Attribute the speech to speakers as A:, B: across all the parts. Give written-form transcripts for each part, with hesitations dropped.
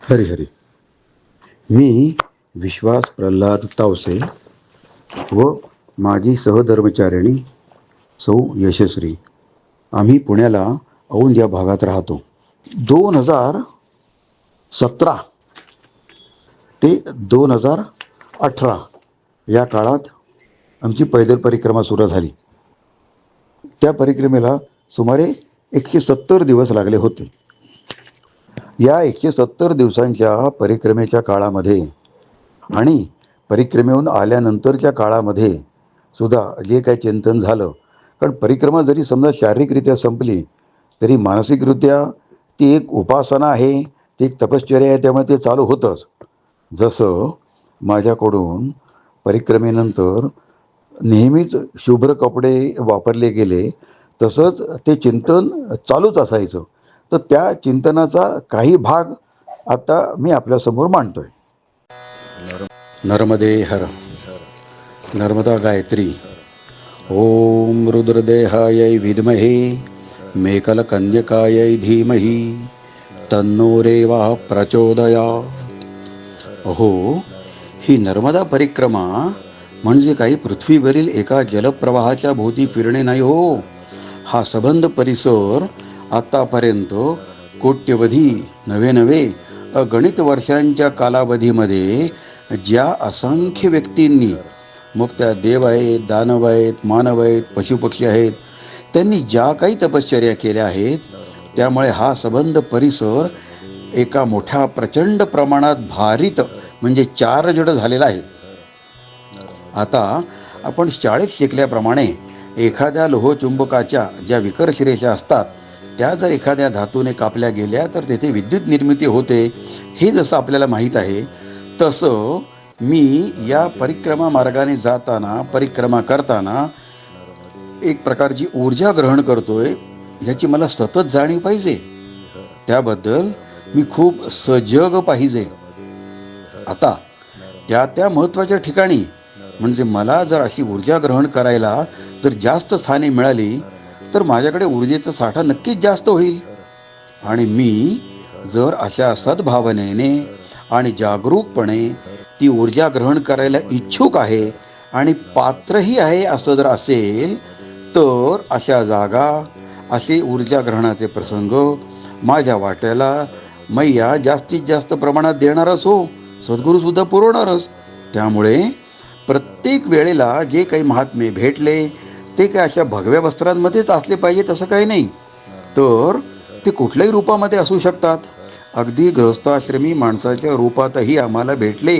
A: हरी हरी. मी विश्वास प्रल्हाद तावसे व माझी सहधर्मचारिणी सौ यशस्वी, आम्ही पुण्याला औंध या भागात राहतो. 2017 ते 2018 या काळात आमची पैदल परिक्रमा सुरू झाली. त्या परिक्रमेला सुमारे 170 दिवस लागले होते. या 170 दिवसांच्या परिक्रमेच्या काळामध्ये आणि परिक्रमेहून आल्यानंतरच्या काळामध्ये सुद्धा जे काही चिंतन झालं, कारण परिक्रमा जरी समजा शारीरिकरित्या संपली तरी मानसिकरित्या ती एक उपासना आहे, ती एक तपश्चर्या आहे, त्यामुळे ते चालू होतंच. जसं माझ्याकडून परिक्रमेनंतर नेहमीच शुभ्र कपडे वापरले गेले, तसंच ते चिंतन चालूच असायचं. तर त्या चिंतनाचा काही भाग आता मी आपल्यासमोर मांडतोय. नर्मदे हर. नर्मदा गायत्री. ओम रुद्रदेहायै विद्महे मेकलकन्यकायै धीमहि तन्नो रेवा प्रचोदयात्. अहो, ही नर्मदा परिक्रमा म्हणजे काही पृथ्वीवरील एका जलप्रवाहाच्या भोवती फिरणे नाही हो. हा सबंध परिसर आतापर्यंत कोट्यवधी नवे अगणित वर्षांच्या कालावधीमध्ये ज्या असंख्य व्यक्तींनी, मग त्या देव आहेत, दानव आहेत, मानव आहेत, पशुपक्षी आहेत, त्यांनी ज्या काही तपश्चर्या केल्या आहेत, त्यामुळे हा सबंध परिसर एका मोठ्या प्रचंड प्रमाणात भारित म्हणजे चार्जड झालेला आहे. आता आपण शाळेत शिकल्याप्रमाणे एखाद्या लोहचुंबकाच्या ज्या विकर्ष रेषा असतात त्या जर एखाद्या धातूने कापल्या गेल्या तर तेथे विद्युत निर्मिती होते, हे जसं आपल्याला माहीत आहे, तसं मी या परिक्रमा मार्गाने जाताना, परिक्रमा करताना एक प्रकारची ऊर्जा ग्रहण करतोय, ह्याची मला सतत जाणीव पाहिजे. त्याबद्दल मी खूप सजग पाहिजे. आता त्या महत्त्वाच्या ठिकाणी म्हणजे मला जर अशी ऊर्जा ग्रहण करायला जर जास्त स्थाने मिळाली तर माझ्याकडे ऊर्जेचा साठा नक्कीच जास्त होईल. आणि मी जर अशा सद्भावनेने आणि जागरूकपणे ती ऊर्जा ग्रहण करायला इच्छुक आहे आणि पात्रही आहे असं जर असेल, तर अशा जागा, असे ऊर्जा ग्रहणाचे प्रसंग माझ्या वाट्याला मैया जास्तीत जास्त प्रमाणात देणारच हो, सद्गुरूसुद्धा पुरवणारच. त्यामुळे प्रत्येक वेळेला जे काही महात्मे भेटले ते काय अशा भगव्या वस्त्रांमध्येच असले पाहिजे तसं काही नाही, तर ते कुठल्याही रूपामध्ये असू शकतात. अगदी गृहस्थाश्रमी माणसाच्या रूपातही आम्हाला भेटले.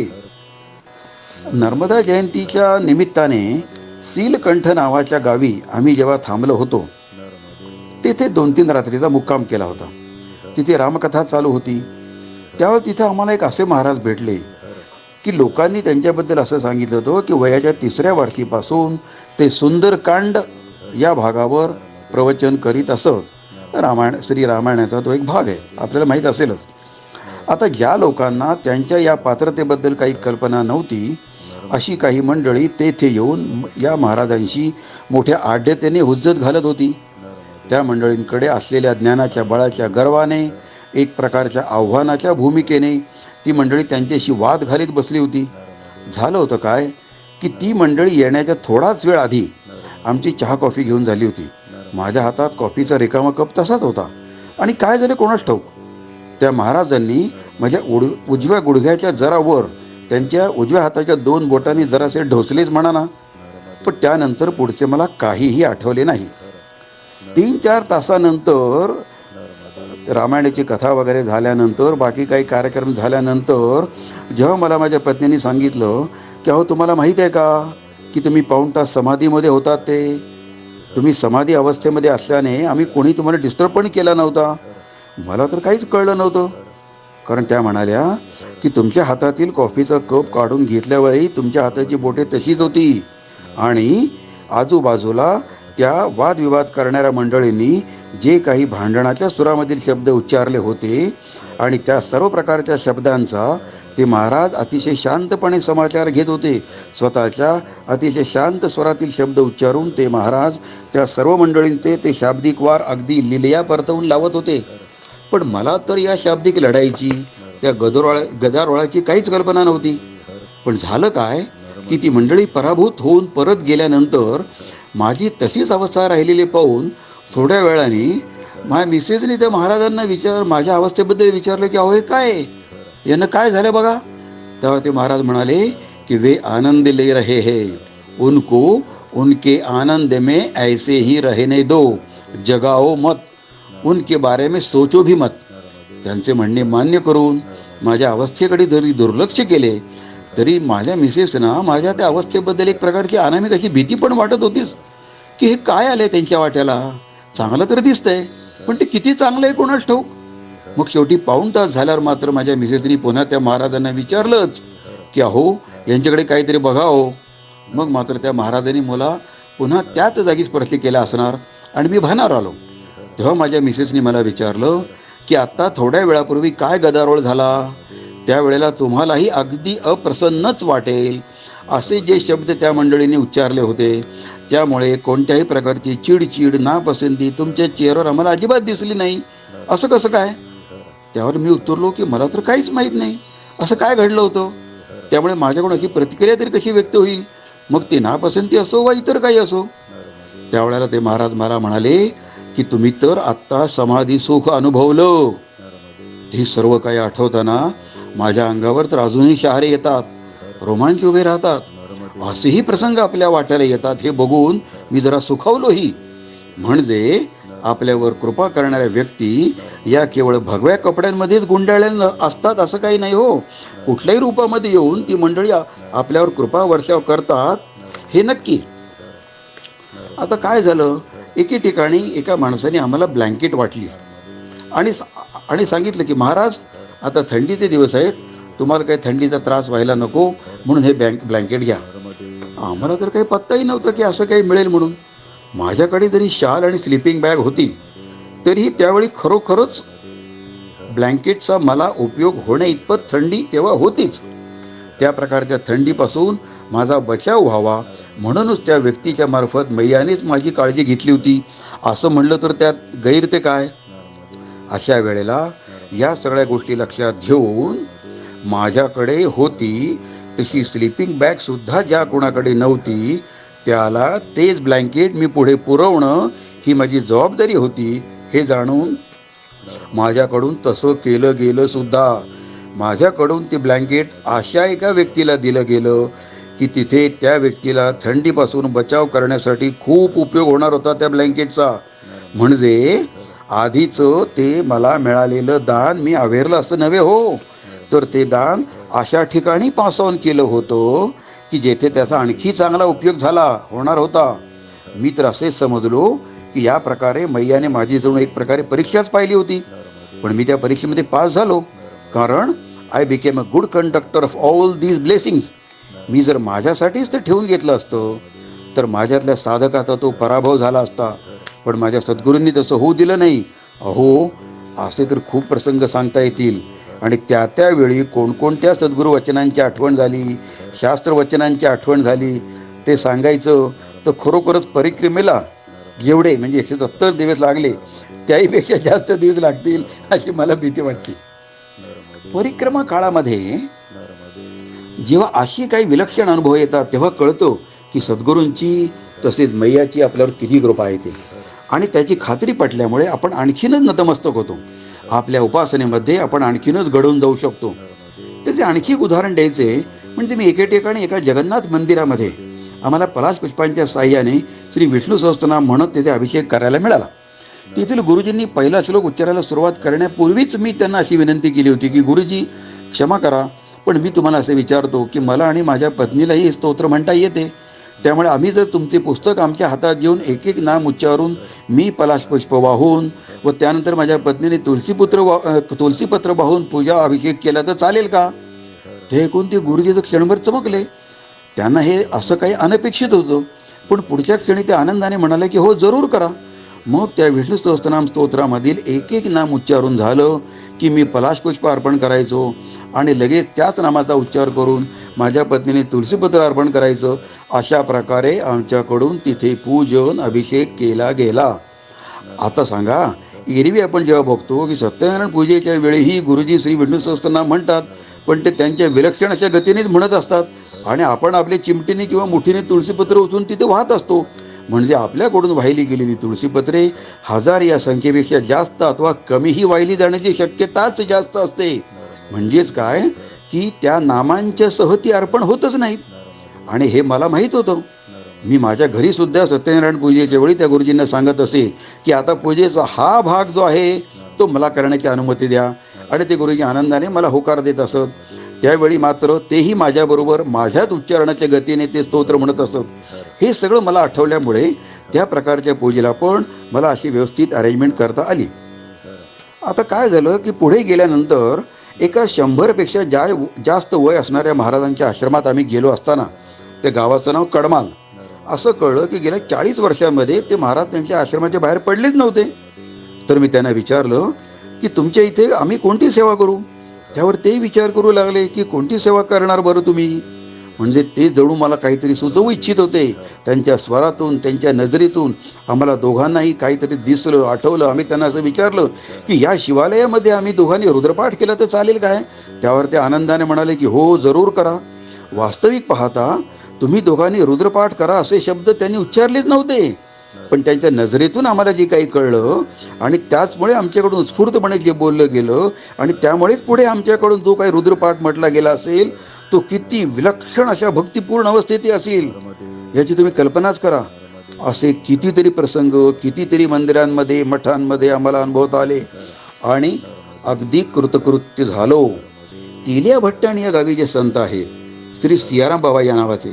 A: नर्मदा जयंतीच्या निमित्ताने सीलकंठ नावाच्या गावी आम्ही जेव्हा थांबलो होतो, तेथे 2-3 रात्रीचा मुक्काम केला होता. तिथे रामकथा चालू होती. त्यावेळेस तिथे आम्हाला एक असे महाराज भेटले की लोकांनी त्यांच्याबद्दल असं सांगितलं होतं की वयाच्या 3ऱ्या वर्षीपासून ते सुंदरकांड या भागावर प्रवचन करीत असत. श्री रामायणाचा तो एक भाग आहे, आपल्याला माहीत असेलच. आता ज्या लोकांना त्यांच्या या पात्रतेबद्दल काही कल्पना नव्हती, अशी काही मंडळी तेथे येऊन या महाराजांशी मोठ्या आढ्यतेने हुज्जत घालत होती. त्या मंडळींकडे असलेल्या ज्ञानाच्या बळाच्या गर्वाने, एक प्रकारच्या आव्हानाच्या भूमिकेने ती मंडळी त्यांच्याशी वाद घालीत बसली होती. झालं होतं काय की ती मंडळी येण्याच्या थोडाच वेळ आधी आमची चहा कॉफी घेऊन झाली होती. माझ्या हातात कॉफीचा रिकामा कप तसाच होता. आणि काय झाले कोणास ठाऊक, त्या महाराजांनी माझ्या उजव्या गुडघ्याच्या जरा वर त्यांच्या उजव्या हाताच्या 2 बोटांनी जरासे ढोसलेच म्हणा ना, पण त्यानंतर पुढचे मला काहीही आठवले नाही. 3-4 तासानंतर रामायणाची कथा वगैरे झाल्यानंतर, बाकी काही कार्यक्रम झाल्यानंतर जेव्हा मला माझ्या पत्नीने सांगितलं की अहो तुम्हाला माहीत आहे का की तुम्ही पाऊण तास समाधीमध्ये होतात, ते तुम्ही समाधी अवस्थेमध्ये असल्याने आम्ही कोणी तुम्हाला डिस्टर्ब पण केला नव्हता. मला तर काहीच कळलं नव्हतं. कारण त्या म्हणाल्या की तुमच्या हातातील कॉफीचा कप काढून घेतल्यावरही तुमच्या हाताची बोटे तशीच होती आणि आजूबाजूला त्या वादविवाद करणाऱ्या मंडळींनी जे काही भांडणाच्या सुरामधील शब्द उच्चारले होते आणि त्या सर्व प्रकारच्या शब्दांचा ते महाराज अतिशय शांतपणे समाचार घेत होते. स्वतःच्या अतिशय शांत स्वरातील शब्द उच्चारून ते महाराज त्या सर्व मंडळींचे ते शाब्दिक वार अगदी लिलया परतवून लावत होते. पण मला तर या शाब्दिक लढाईची त्या गदारोळाची काहीच कल्पना नव्हती. पण झालं काय की ती मंडळी पराभूत होऊन परत गेल्यानंतर माझी तशीच अवस्था राहिलेली पाहून थोड्या वेळाने माझ्या मिसेसने त्या महाराजांना माझ्या अवस्थेबद्दल विचारलं की अहो हे काय, यानं काय झालं बघा. तेव्हा ते महाराज म्हणाले कि वे आनंद ले रहे हैं, उनको उनके आनंद में ऐसे ही रहने दो, जगाओ मत, उनके बारे में सोचो भी मत. त्यांचे म्हणणे मान्य करून माझ्या अवस्थेकडे जरी दुर्लक्ष केले तरी माझ्या मिसेसना माझ्या त्या अवस्थेबद्दल एक प्रकारची अनामिक अशी भीती पण वाटत होतीच की हे काय आलंय त्यांच्या वाट्याला. चांगलं तर दिसतंय पण ते किती चांगलं आहे कोणास ठाऊक. मग शेवटी पाऊण तास झाल्यावर मात्र माझ्या मिसेसनी पुन्हा त्या महाराजांना विचारलंच की अहो यांच्याकडे काहीतरी बघावं. मग मात्र त्या महाराजांनी मला पुन्हा त्याच जागी स्पर्श केला असणार आणि मी भानावर आलो. तेव्हा माझ्या मिसेसनी मला विचारलं की आत्ता थोड्या वेळापूर्वी काय गदारोळ झाला, त्यावेळेला तुम्हालाही अगदी अप्रसन्नच वाटेल असे जे शब्द त्या मंडळीने उच्चारले होते, त्यामुळे कोणत्याही प्रकारची चिडचिड नापसंती तुमच्या चेहऱ्यावर आम्हाला अजिबात दिसली नाही, असं कसं काय. त्यावर मी उत्तरलो की मला तर काहीच माहीत नाही असं काय घडलं होतं, त्यामुळे माझ्याकडून अशी प्रतिक्रिया तरी कशी व्यक्त होईल, मग ती नापसंती असो वा इतर काही असो. त्यावेळेला ते महाराज मला म्हणाले की तुम्ही तर आत्ता समाधी सुख अनुभवलं. ते सर्व काही आठवताना माझ्या अंगावर तर अजूनही शहारे येतात, रोमांच उभे राहतात. असेही प्रसंग आपल्या वाट्याला येतात हे बघून मी जरा सुखावलोही. म्हणजे आपल्यावर कृपा करणाऱ्या व्यक्ती या केवळ भगव्या कपड्यांमध्येच गुंडाळलेल्या असतात असं काही नाही हो. कुठल्याही रूपामध्ये येऊन ती मंडळी आपल्यावर कृपा वर्षाव करतात हे नक्की. आता काय झालं, एके ठिकाणी एका माणसाने आम्हाला ब्लँकेट वाटली आणि सांगितलं की महाराज आता थंडीचे दिवस आहेत, तुम्हाला काही थंडीचा त्रास व्हायला नको म्हणून हे ब्लँकेट घ्या. आम्हाला तर काही पत्ताही नव्हतं की असं काही मिळेल म्हणून. माझ्याकडे जरी शाल आणि स्लिपिंग बॅग होती तरीही त्यावेळी खरोखरच ब्लँकेटचा मला उपयोग होण्या इतपत थंडी तेव्हा होतीच. त्या प्रकारच्या थंडीपासून माझा बचाव व्हावा म्हणूनच त्या व्यक्तीच्या मार्फत मैयानेच माझी काळजी घेतली होती असं म्हणलं तर त्यात गैर ते काय. अशा वेळेला या सगळ्या गोष्टी लक्षात घेऊन माझ्याकडे होती तशी स्लिपिंग बॅग सुद्धा ज्या कोणाकडे नव्हती त्याला तेच ब्लँकेट मी पुढे पुरवणं ही माझी जबाबदारी होती हे जाणून माझ्याकडून तसं केलं गेलं सुद्धा. माझ्याकडून ते ब्लँकेट अशा एका व्यक्तीला दिलं गेलं की तिथे त्या व्यक्तीला थंडीपासून बचाव करण्यासाठी खूप उपयोग होणार होता त्या ब्लँकेटचा. म्हणजे आधीचं ते मला मिळालेलं दान मी अवेरलं असं नव्हे हो, तर ते दान अशा ठिकाणी पास ऑन केलं होतं की जेथे त्याचा आणखी चांगला उपयोग होणार होता. मी तर असेच समजलो की या प्रकारे मैयाने माझी जणू एक प्रकारे परीक्षाच पाहिली होती. पण मी त्या परीक्षेमध्ये पास झालो कारण I became a good conductor of all these blessings. मी जर माझ्यासाठीच ते ठेवून घेतलं असतं तर माझ्यातल्या साधकाचा तो पराभव झाला असता. पण माझ्या सद्गुरूंनी तसं होऊ दिलं नाही. अहो असे तर खूप प्रसंग सांगता येतील आणि त्यावेळी कोणकोणत्या सद्गुरू वचनांची आठवण झाली, शास्त्रवचनांची आठवण झाली ते सांगायचं तर खरोखरच परिक्रमेला जेवढे म्हणजे 170 दिवस लागले त्याहीपेक्षा जास्त दिवस लागतील अशी मला भीती वाटते. परिक्रमा काळामध्ये जेव्हा अशी काही विलक्षण अनुभव येतात तेव्हा कळतो की सद्गुरूंची तसेच मैयाची आपल्यावर किती कृपा येते आणि त्याची खात्री पटल्यामुळे आपण आणखीनच नतमस्तक होतो. आपल्या उपासनेमध्ये आपण आणखीनच घडवून जाऊ शकतो. त्याचे आणखी एक उदाहरण द्यायचे म्हणजे मी एके ठिकाणी एका जगन्नाथ मंदिरामध्ये आम्हाला पलाश पुष्पांच्या साह्याने श्री विष्णू सहस्त्रनाम म्हणत तिथे अभिषेक करायला मिळाला. तेथील गुरुजींनी पहिला श्लोक उच्चारायला सुरुवात करण्यापूर्वीच मी त्यांना अशी विनंती केली होती की गुरुजी क्षमा करा, पण मी तुम्हाला असे विचारतो की मला आणि माझ्या पत्नीलाही हे स्तोत्र म्हणता येते, त्यामुळे आम्ही जर तुमचे पुस्तक आमच्या हातात घेऊन एक एक नाम उच्चारून मी पलाश पुष्प वाहून व त्यानंतर माझ्या पत्नीने तुलसीपत्र वाहून पूजा अभिषेक केला तर चालेल का. ते ऐकून ते गुरुजी तर क्षणभर चमकले. त्यांना हे असं काही अनपेक्षित होतं, पण पुढच्या क्षणी ते आनंदाने म्हणाले की हो जरूर करा. मग त्या विष्णू सहस्त्रनाम स्तोत्रामधील एक एक नाम उच्चारून झालं की मी पलाश पुष्प अर्पण करायचो आणि लगेच त्याच नामाचा उच्चार करून माझ्या पत्नीने तुलसीपत्र अर्पण करायचं. अशा प्रकारे आमच्याकडून तिथे पूजन अभिषेक केला गेला. आता सांगा एरवी आपण जेव्हा बघतो की सत्यनारायण पूजेच्या वेळीही गुरुजी श्री विष्णू सहस्त्रनाम म्हणतात, पण ते त्यांच्या विलक्षण अशा गतीनेच म्हणत असतात आणि आपण आपल्या चिमटीने किंवा मुठीने तुळशीपत्र उचलून तिथे वाहत असतो. म्हणजे आपल्याकडून वाहिली गेलेली तुळशीपत्रे 1000 या संख्येपेक्षा जास्त अथवा कमीही वाहिली जाण्याची शक्यताच जास्त असते. म्हणजेच काय की त्या नामांच्या सह ती अर्पण होतच नाहीत. आणि हे मला माहीत होतं. मी माझ्या घरी सुद्धा सत्यनारायण पूजेच्या वेळी त्या गुरुजींना सांगत असे की आता पूजेचा हा भाग जो आहे तो मला करण्याची अनुमती द्या. आणि ते गुरुजी आनंदाने मला होकार देत असत. त्यावेळी मात्र तेही माझ्याबरोबर माझ्याच उच्चारणाच्या गतीने ते स्तोत्र म्हणत असत. हे सगळं मला आठवल्यामुळे त्या प्रकारच्या पूजेला पण मला अशी व्यवस्थित अरेंजमेंट करता आली. आता काय झालं की पुढे गेल्यानंतर एका 100पेक्षा जास्त वय असणाऱ्या महाराजांच्या आश्रमात आम्ही गेलो असताना त्या गावाचं नाव कडमाल. असं कळलं की गेल्या 40 वर्षांमध्ये ते महाराज त्यांच्या आश्रमाच्या बाहेर पडलेच नव्हते. तर मी त्यांना विचारलं की तुमच्या इथे आम्ही कोणती सेवा करू. त्यावर ते विचार करू लागले की कोणती सेवा करणार बरं तुम्ही. म्हणजे ते जणू मला काहीतरी सुचवू इच्छित होते. त्यांच्या स्वरातून त्यांच्या नजरेतून आम्हाला दोघांनाही काहीतरी दिसलं, आठवलं. आम्ही त्यांना असं विचारलं की या शिवालयामध्ये आम्ही दोघांनी रुद्रपाठ केला तर चालेल काय. त्यावर ते आनंदाने म्हणाले की हो, जरूर करा. वास्तविक पाहता तुम्ही दोघांनी रुद्रपाठ करा असे शब्द त्यांनी उच्चारलेच नव्हते, पण त्यांच्या नजरेतून आम्हाला जे काही कळलं आणि त्याचमुळे आमच्याकडून उत्स्फूर्तपणे जे बोललं गेलं आणि त्यामुळेच पुढे आमच्याकडून जो काही रुद्रपाठ म्हटला गेला असेल तो किती विलक्षण अशा भक्तिपूर्ण अवस्थेत असेल याची तुम्ही कल्पनाच करा. असे कितीतरी प्रसंग कितीतरी मंदिरांमध्ये मठांमध्ये आम्हाला अनुभवता आले आणि अगदी कृतकृत्य झालो. तिल्या भट्टण या गावी जे संत आहेत श्री सियाराम बाबा या नावाचे,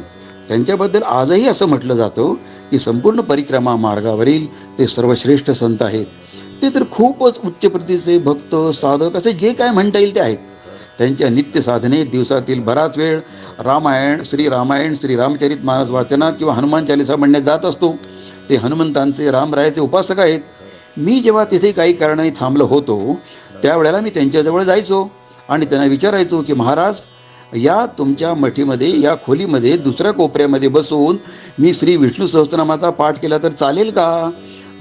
A: त्यांच्याबद्दल आजही असं म्हटलं जातं की संपूर्ण परिक्रमा मार्गावरील ते सर्वश्रेष्ठ संत आहेत. ते तर खूपच उच्च प्रतीचे भक्त साधक असे जे काय म्हणता येईल ते आहेत. त्यांच्या नित्य साधनेत दिवसातील बराच वेळ रामायण श्री रामचरित मानस वाचनात किंवा हनुमान चालिसा म्हणण्यात जात असतो. ते हनुमंतांचे रामरायाचे उपासक आहेत. मी जेव्हा तिथे काही कारणाने थांबलो होतो त्यावेळेला मी त्यांच्याजवळ जायचो आणि त्यांना विचारायचो की महाराज, या तुमच्या मठीमध्ये या खोलीमध्ये दुसऱ्या कोपऱ्यामध्ये बसून मी श्री विष्णू सहस्त्रनामाचा पाठ केला तर चालेल का.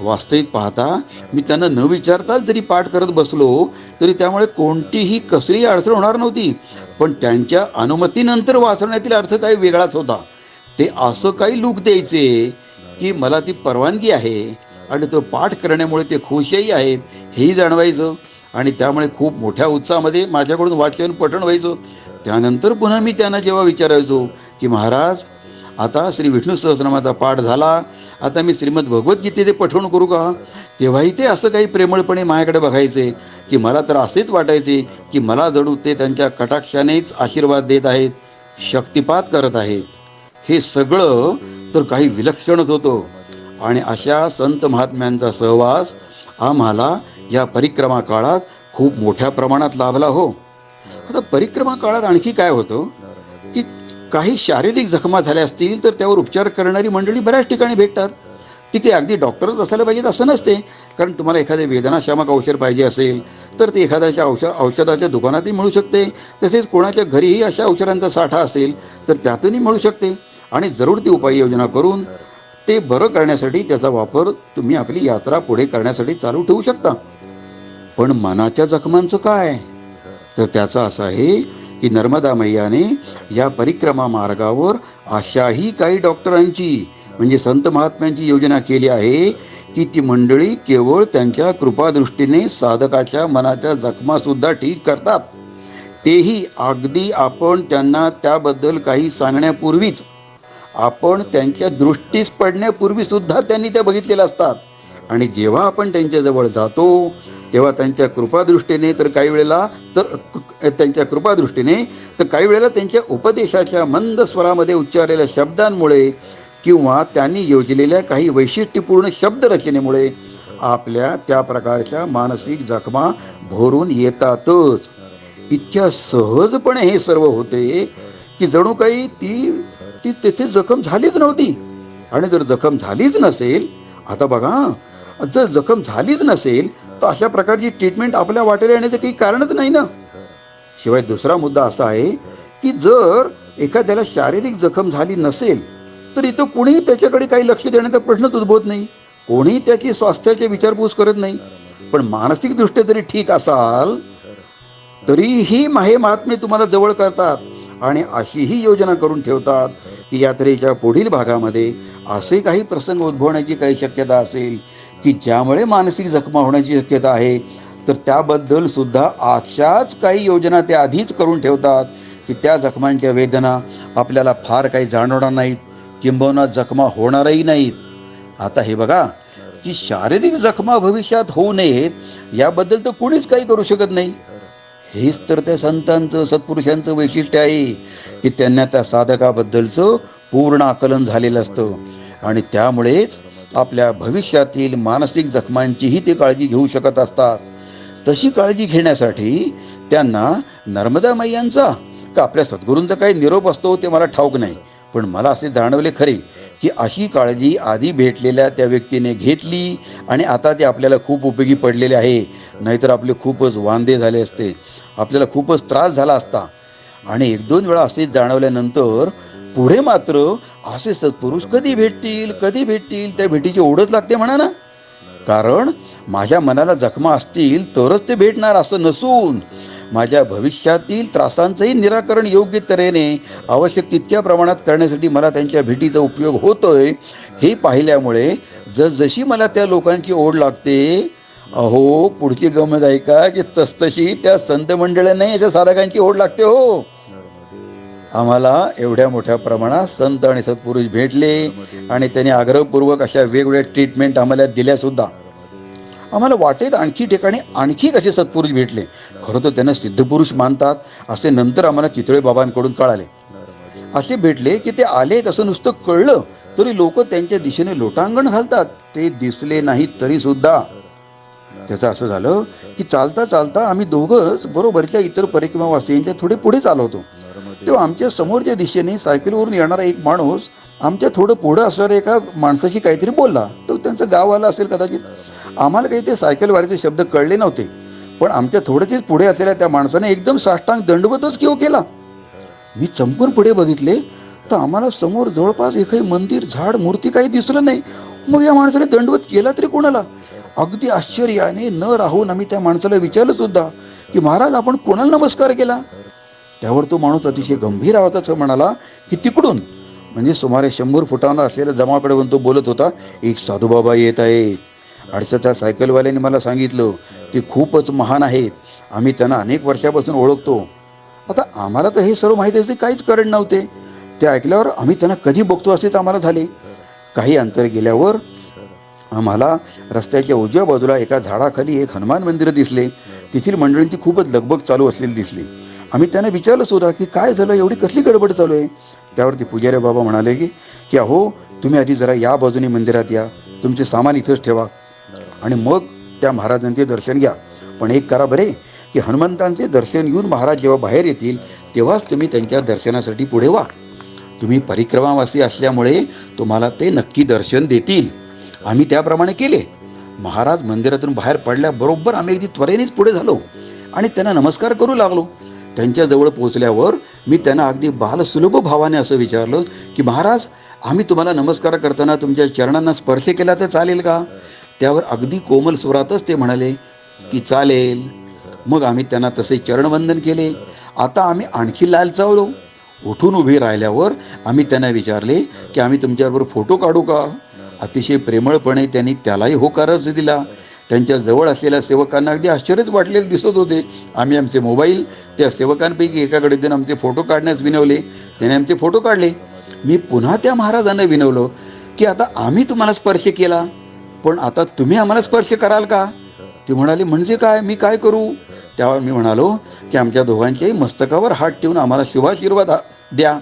A: वास्तविक पाहता मी त्यांना न विचारताच जरी पाठ करत बसलो तरी त्यामुळे कोणतीही कसलीही अडचण होणार नव्हती. पण त्यांच्या अनुमतीनंतर वाचण्यातील अर्थ काही वेगळाच होता. ते असं काही लूक द्यायचे की मला ती परवानगी आहे आणि तो पाठ करण्यामुळे ते खुशही आहेत हेही जाणवायचं आणि त्यामुळे खूप मोठ्या उत्साहामध्ये माझ्याकडून वाचन पठण व्हायचं. त्यानंतर पुन्हा मी त्यांना जेव्हा विचारायचो की महाराज, आता श्री विष्णू सहस्रनामाचा पाठ झाला, आता मी श्रीमद भगवद्गीतेचे पठण करू का. तेव्हाही ते असं काही प्रेमळपणे माझ्याकडे बघायचे की मला तर असेच वाटायचे की मला जणू ते त्यांच्या कटाक्षानेच आशीर्वाद देत आहेत, शक्तिपात करत आहेत. हे सगळं तर काही विलक्षणच होतं. आणि अशा संत महात्म्यांचा सहवास आम्हाला या परिक्रमा काळात खूप मोठ्या प्रमाणात लाभला हो. आता परिक्रमा काळात आणखी काय होतं की काही शारीरिक जखमा झाल्या असतील तर त्यावर उपचार करणारी मंडळी बऱ्याच ठिकाणी भेटतात. ती काही अगदी डॉक्टरच असायला पाहिजेत असं नसते. कारण तुम्हाला एखादे वेदनाशामक औषध पाहिजे असेल तर ते एखाद्याच्या औषधाच्या दुकानातही मिळू शकते. तसेच कोणाच्या घरीही अशा औषधांचा साठा असेल तर त्यातूनही मिळू शकते. आणि जरूर ती उपाययोजना करून ते बरं करण्यासाठी त्याचा वापर तुम्ही आपली यात्रा पुढे करण्यासाठी चालू ठेवू शकता. पण मनाच्या जखमांचं काय. तर त्याचं असं आहे की नर्मदा मैयाने या परिक्रमा मार्गावर अशाही काही डॉक्टरांची म्हणजे संत महात्म्यांची योजना केली आहे की ती मंडळी केवळ त्यांच्या कृपादृष्टीने साधकाच्या मनाच्या जखमा सुद्धा ठीक करतात. तेही अगदी आपण त्यांना त्याबद्दल काही सांगण्यापूर्वीच, आपण त्यांच्या दृष्टीस पडण्यापूर्वी सुद्धा त्यांनी त्या बघितलेल्या असतात. आणि जेव्हा आपण त्यांच्याजवळ जातो तेव्हा त्यांच्या कृपादृष्टीने तर काही वेळेला त्यांच्या उपदेशाच्या मंद स्वरामध्ये उच्चारलेल्या शब्दांमुळे किंवा त्यांनी योजलेल्या काही वैशिष्ट्यपूर्ण शब्दरचनेमुळे आपल्या त्या प्रकारच्या मानसिक जखमा भरून येतातच. इतक्या सहजपणे हे सर्व होते की जणू काही ती तेथे जखम झालीच नव्हती. आणि जर जखम झालीच नसेल, आता बघा, जर जखम झालीच नसेल तर अशा प्रकारची ट्रीटमेंट आपल्या वाटेला येण्याचं काही कारणच नाही ना. शिवाय दुसरा मुद्दा असा आहे की जर एखाद्याला शारीरिक जखम झाली नसेल तर इथं कोणीही त्याच्याकडे काही लक्ष देण्याचा प्रश्नच उद्भवत नाही. कोणीही त्याची स्वास्थ्याची विचारपूस करत नाही. पण मानसिकदृष्ट्या जरी ठीक असाल तरीही हे महात्मे तुम्हाला जवळ करतात आणि अशीही योजना करून ठेवतात की यात्रेच्या पुढील भागामध्ये असे काही प्रसंग उद्भवण्याची काही शक्यता असेल की ज्यामुळे मानसिक जखमा होण्याची शक्यता आहे, तर त्याबद्दल सुद्धा अशाच काही योजना ते आधीच करून ठेवतात की त्या जखमांच्या वेदना आपल्याला फार काही जाणवणार नाहीत, किंबहुना जखमा होणारही नाहीत. आता हे बघा की शारीरिक जखमा भविष्यात होऊ नयेत याबद्दल तर कुणीच काही करू शकत नाही. हेच तर त्या संतांचं, सत्पुरुषांचं वैशिष्ट्य आहे की त्यांना त्या साधकाबद्दलचं पूर्ण आकलन झालेलं असतं आणि त्यामुळेच आपल्या भविष्यातील मानसिक जखमांचीही ते काळजी घेऊ शकत असतात. तशी काळजी घेण्यासाठी त्यांना नर्मदा मैयांचा का आपल्या सद्गुरूंचा काही निरोप असतो ते मला ठाऊक नाही, पण मला असे जाणवले खरे की अशी काळजी आधी भेटलेल्या त्या व्यक्तीने घेतली आणि आता ते आपल्याला खूप उपयोगी पडलेले आहे. नाहीतर आपले खूपच वांदे झाले असते, आपल्याला खूपच त्रास झाला असता. आणि एक दोन वेळा असे जाणवल्यानंतर पुढे मात्र असे सत्पुरुष कधी भेटतील त्या भेटीची ओढच लागते म्हणा ना. कारण माझ्या मनाला जखमा असतील तरच ते भेटणार असं नसून माझ्या भविष्यातील त्रासांचंही निराकरण योग्य तऱ्हेने आवश्यक तितक्या प्रमाणात करण्यासाठी मला त्यांच्या भेटीचा उपयोग होतोय हे पाहिल्यामुळे जसजशी मला त्या लोकांची ओढ लागते, अहो पुढची गमत ऐका की तसतशी त्या संत मंडळांनाही याच्या साधकांची ओढ लागते. हो, आम्हाला एवढ्या मोठ्या प्रमाणात संत आणि सत्पुरुष भेटले आणि त्यांनी आग्रहपूर्वक अशा वेगवेगळ्या ट्रीटमेंट आम्हाला दिल्या सुद्धा. आम्हाला वाटेत आणखी ठिकाणी आणखी कसे सत्पुरुष भेटले. खरं तर त्यांना सिद्धपुरुष मानतात असे नंतर आम्हाला चितळे बाबांकडून कळाले. असे भेटले की ते आले असं नुसतं कळलं तरी लोक त्यांच्या दिशेने लोटांगण घालतात. ते दिसले नाही तरी सुद्धा. त्याचं असं झालं की चालता चालता आम्ही दोघंच बरोबरच्या इतर परिक्रमावासियांच्या थोडे पुढे चालवतो होतो. तेव्हा आमच्या समोरच्या दिशेने सायकलवरून येणारा एक माणूस आमच्या थोडं पुढं असणाऱ्या एका माणसाशी काहीतरी बोलला. तो त्यांचं गाव आला असेल कदाचित. आम्हाला काही ते सायकलवारीचे शब्द कळले नव्हते, पण आमच्या थोडेसेच पुढे असलेल्या त्या माणसाने एकदम साष्टांग दंडवतच किंवा केला. मी चमकून पुढे बघितले तर आम्हाला समोर जवळपास एकही मंदिर, झाड, मूर्ती काही दिसलं नाही. मग या माणसाने दंडवत केला तरी कोणाला? अगदी आश्चर्याने न राहून आम्ही त्या माणसाला विचारलं सुद्धा की महाराज आपण कोणाला नमस्कार केला? त्यावर तो माणूस अतिशय गंभीर आवाजात म्हणाला की तिकडून, म्हणजे सुमारे 100 फुटांवर असलेल्या जमाकडे तो बोलत होता, एक साधूबाबा येत आहेत. त्या सायकलवाल्याने मला सांगितलं ते खूपच महान आहेत, आम्ही त्यांना अनेक वर्षापासून ओळखतो. आता आम्हाला तर हे सर्व माहिती असते काहीच कारण नव्हते. ते ऐकल्यावर आम्ही त्यांना कधी बघतो असेच आम्हाला झाले. काही अंतर गेल्यावर आम्हाला रस्त्याच्या उजव्या बाजूला एका झाडाखाली एक हनुमान मंदिर दिसले. तेथील मंडळींची खूपच लगबग चालू असलेली दिसली. आम्ही त्यांना विचारलं सुद्धा की काय झालं, एवढी कसली गडबड चालू आहे? त्यावरती पुजारी बाबा म्हणाले की अहो तुम्ही आधी जरा या बाजूने मंदिरात या, तुमचे सामान इथंच ठेवा आणि मग त्या महाराजांचे दर्शन घ्या. पण एक करा बरे की हनुमंतांचे दर्शन घेऊन महाराज जेव्हा बाहेर येतील तेव्हाच तुम्ही त्यांच्या दर्शनासाठी पुढे व्हा. तुम्ही परिक्रमावासी असल्यामुळे तुम्हाला ते नक्की दर्शन देतील. आम्ही त्याप्रमाणे केले. महाराज मंदिरातून बाहेर पडल्याबरोबर आम्ही अगदी त्वरेनेच पुढे झालो आणि त्यांना नमस्कार करू लागलो. त्यांच्या जवळ पोहोचल्यावर मी त्यांना अगदी बालसुलभ भावाने असं विचारलं की महाराज आम्ही तुम्हाला नमस्कार करताना तुमच्या चरणांना स्पर्श केला तर चालेल का? त्यावर अगदी कोमल स्वरातच ते म्हणाले की चालेल. मग आम्ही त्यांना तसे चरणवंदन केले. आता आम्ही आणखी लालचावलो. उठून उभे राहिल्यावर आम्ही त्यांना विचारले की आम्ही तुमच्याबरोबर फोटो काढू का? अतिशय प्रेमळपणे त्यांनी त्यालाही होकारच दिला. त्यांच्या जवळ असलेल्या सेवकांना अगदी आश्चर्यच वाटलेले दिसत होते. आम्ही आमचे मोबाईल त्या सेवकांपैकी एकाकडे देऊन आमचे फोटो काढण्यास विनवले. त्याने आमचे फोटो काढले. मी पुन्हा त्या महाराजांना विनवलं की आता आम्ही तुम्हाला स्पर्श केला, पण आता तुम्ही आम्हाला स्पर्श कराल का? ते म्हणाले म्हणजे काय, मी काय करू? त्यावर मी म्हणालो की आमच्या दोघांच्याही मस्तकावर हात ठेवून आम्हाला शुभाशीर्वाद द्या.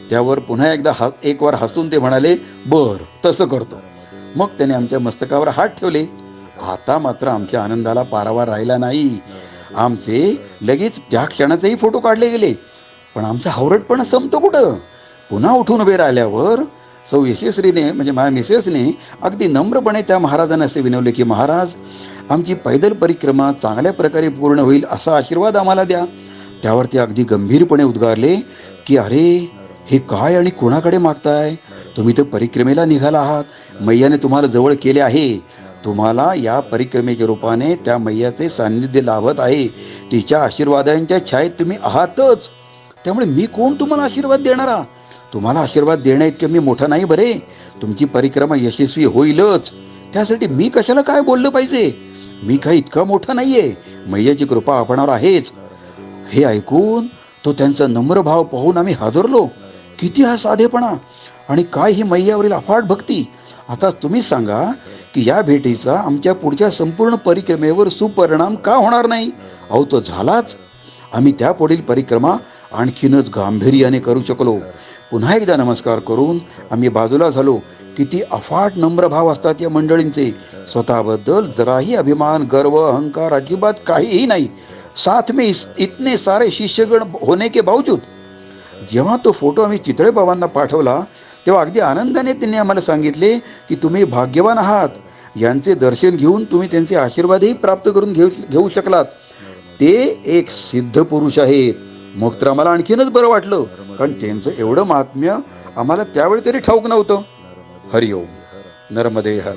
A: त्यावर पुन्हा एकदा एक वार हसून ते म्हणाले बर तसं करतो. मग त्याने आमच्या मस्तकावर हात ठेवले. आता मात्र आमच्या आनंदाला पारावार राहिला नाही. आमचे लगेच त्या क्षणाचेही फोटो काढले गेले. पण आमचा हावरटपणा संपतो कुठं? पुन्हा उठून उभे राहिल्यावर सौ यशस्वीने म्हणजे माझ्या मिसेसने अगदी नम्रपणे त्या महाराजांना असे विनवले की महाराज आमची पैदल परिक्रमा चांगल्या प्रकारे पूर्ण होईल असा आशीर्वाद आम्हाला द्या. त्यावर ते अगदी गंभीरपणे उद्गारले की अरे हे काय आणि कोणाकडे मागताय? तुम्ही तर परिक्रमेला निघाला आहात, मैयाने तुम्हाला जवळ केले आहे, तुम्हाला या परिक्रमेच्या रूपाने त्या मैयाचे सान्निध्य लाभत आहे. तिच्या आशीर्वादांच्या छायेत तुम्ही आहातच. त्यामुळे मी कोण तुम्हाला आशीर्वाद देणारा? तुम्हाला आशीर्वाद देण्या इतकं मी मोठा नाही बरे. तुमची परिक्रमा यशस्वी होईलच, त्यासाठी मी कशाला काय बोललं पाहिजे? मी काही इतका मोठा नाहीये. मैयाची कृपा आपणावर आहेच. हे ऐकून तो त्यांचा नम्र भाव पाहून आम्ही हादरलो. किती हा साधेपणा आणि काय ही मैयावरील अफाट भक्ती! आता तुम्हीच सांगा की या भेटीचा आमच्या पुढच्या संपूर्ण परिक्रमेवर सुपरिणाम का होणार नाही? अहो, तो झालाच. आम्ही त्या पुढील परिक्रमा आणखीनच गांभीर्याने करू शकलो. पुन्हा एकदा नमस्कार करून आम्ही बाजूला झालो. किती अफाट नम्र भाव असतात या मंडळींचे. स्वतःबद्दल जराही अभिमान, गर्व, अहंकार अजिबात काहीही नाही. साथ में इतने सारे शिष्यगण होने के बावजूद. जेव्हा तो फोटो आम्ही चितळे बाबांना पाठवला तेव्हा अगदी आनंदाने त्यांनी आम्हाला सांगितले की तुम्ही भाग्यवान आहात. यांचे दर्शन घेऊन तुम्ही त्यांचे आशीर्वादही प्राप्त करून घेऊ शकलात. ते एक सिद्ध पुरुष आहेत. मग तर आम्हाला आणखीनच बरं वाटलं, कारण त्यांचं एवढं महात्म्य आम्हाला त्यावेळी तरी ठाऊक नव्हतं. हरिओम. नर्मदे हर.